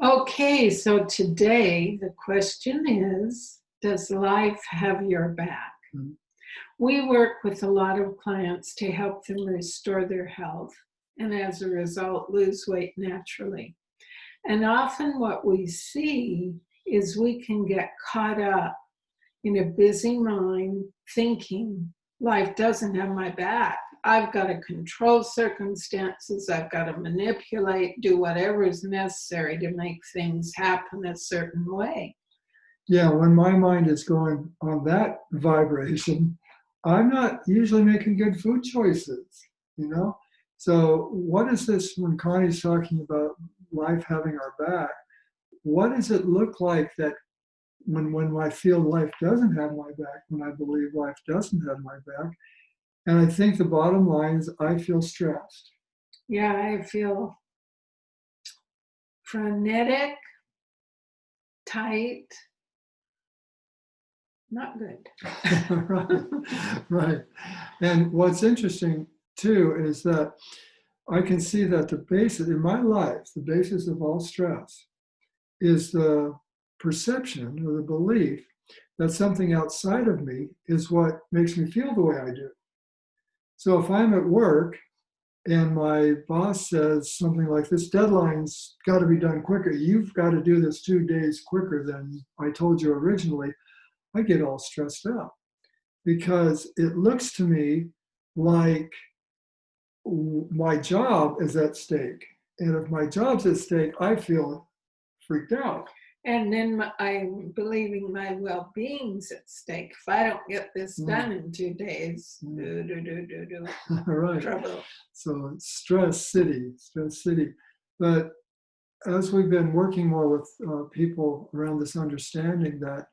Okay, so today the question is, does life have your back? Mhm. We work with a lot of clients to help them restore their health and as a result lose weight naturally. And often what we see is we can get caught up in a busy mind thinking life doesn't have my back. I've got to control circumstances. I've got to manipulate, do whatever is necessary to make things happen a certain way. Yeah, when my mind is going on that vibration, I'm not usually making good food choices, you know? So, what is this when Connie's talking about life having our back? What does it look like that when I feel life doesn't have my back, when I believe life doesn't have my back? And I think the bottom line is I feel stressed. Yeah, I feel frenetic, tight, not good. Right, right. And what's interesting too is that I can see that the basis in my life, the basis of all stress is the perception or the belief that something outside of me is what makes me feel the way I do. So if I'm at work and my boss says something like, this deadline's got to be done quicker, you've got to do this 2 days quicker than I told you originally, I get all stressed out because it looks to me like my job is at stake. And if my job's at stake, I feel freaked out. And then I'm believing my well being's at stake. If I don't get this done in 2 days, Right. trouble. So stress city, stress city. But as we've been working more with people around this understanding that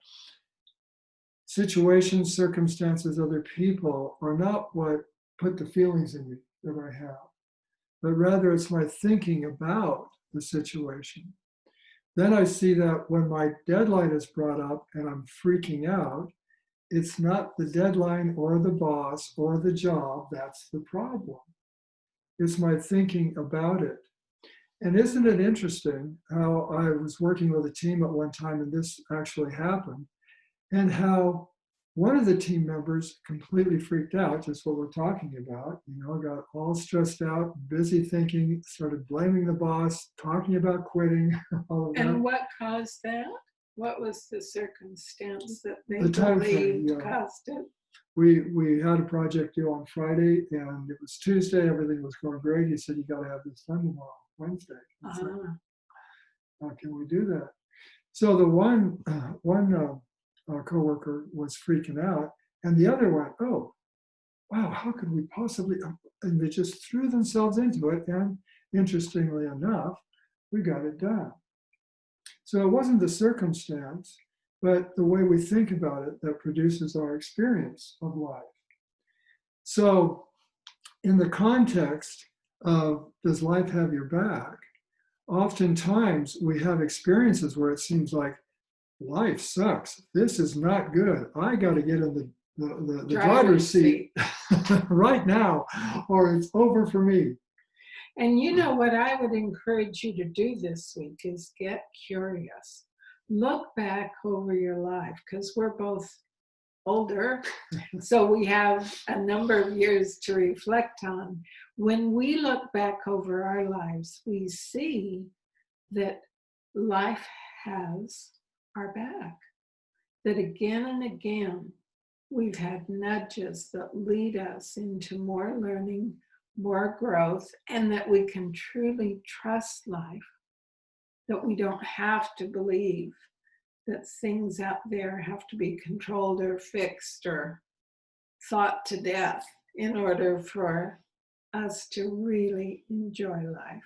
situations, circumstances, other people are not what put the feelings in me that I have, but rather it's my thinking about the situation. Then I see that when my deadline is brought up and I'm freaking out, it's not the deadline or the boss or the job that's the problem. It's my thinking about it. And isn't it interesting how I was working with a team at one time and this actually happened, and how one of the team members completely freaked out, just what we're talking about, got all stressed out, busy thinking, started blaming the boss, talking about quitting, all of And that. what caused that? What was the circumstance that they The time frame, believed yeah. caused it? We had a project due on Friday, and it was Tuesday. Everything was going great. He said, "You got to have this done tomorrow, Wednesday." I said, "How can we do that?" So the one coworker was freaking out, and the other went, "Oh, wow, how could we possibly?" And they just threw themselves into it, and interestingly enough, we got it done. So it wasn't the circumstance, but the way we think about it that produces our experience of life. So, in the context of does life have your back, oftentimes we have experiences where it seems like life sucks. This is not good. I got to get in the driver's seat right now, or it's over for me. And what I would encourage you to do this week is get curious. Look back over your life because we're both older, so we have a number of years to reflect on. When we look back over our lives, we see that life has our back, that again and again we've had nudges that lead us into more learning, more growth, and that we can truly trust life, that we don't have to believe that things out there have to be controlled or fixed or thought to death in order for us to really enjoy life.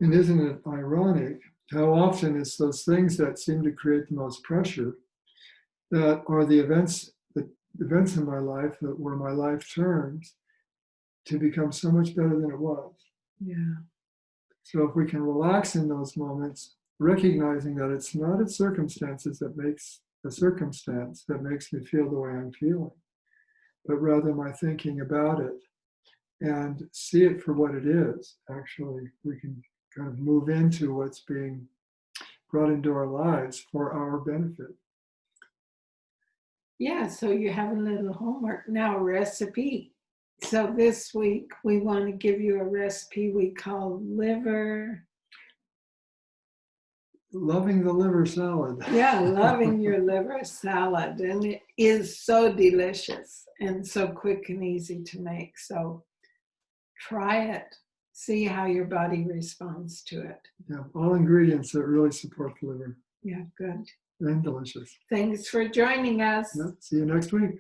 And isn't it ironic how often it's those things that seem to create the most pressure that are the events in my life that where my life turns to become so much better than it was. Yeah. So if we can relax in those moments, recognizing that it's not a circumstances that makes a circumstance that makes me feel the way I'm feeling, but rather my thinking about it and see it for what it is. Actually, we can kind of move into what's being brought into our lives for our benefit. Yeah, so you have a little homework now, recipe. So this week we want to give you a recipe we call liver. Loving the liver salad. Yeah, loving your liver salad. And it is so delicious and so quick and easy to make. So try it. See how your body responds to it. Yeah, all ingredients that really support the liver Yeah, good. and delicious. Thanks for joining us. Yeah, see you next week.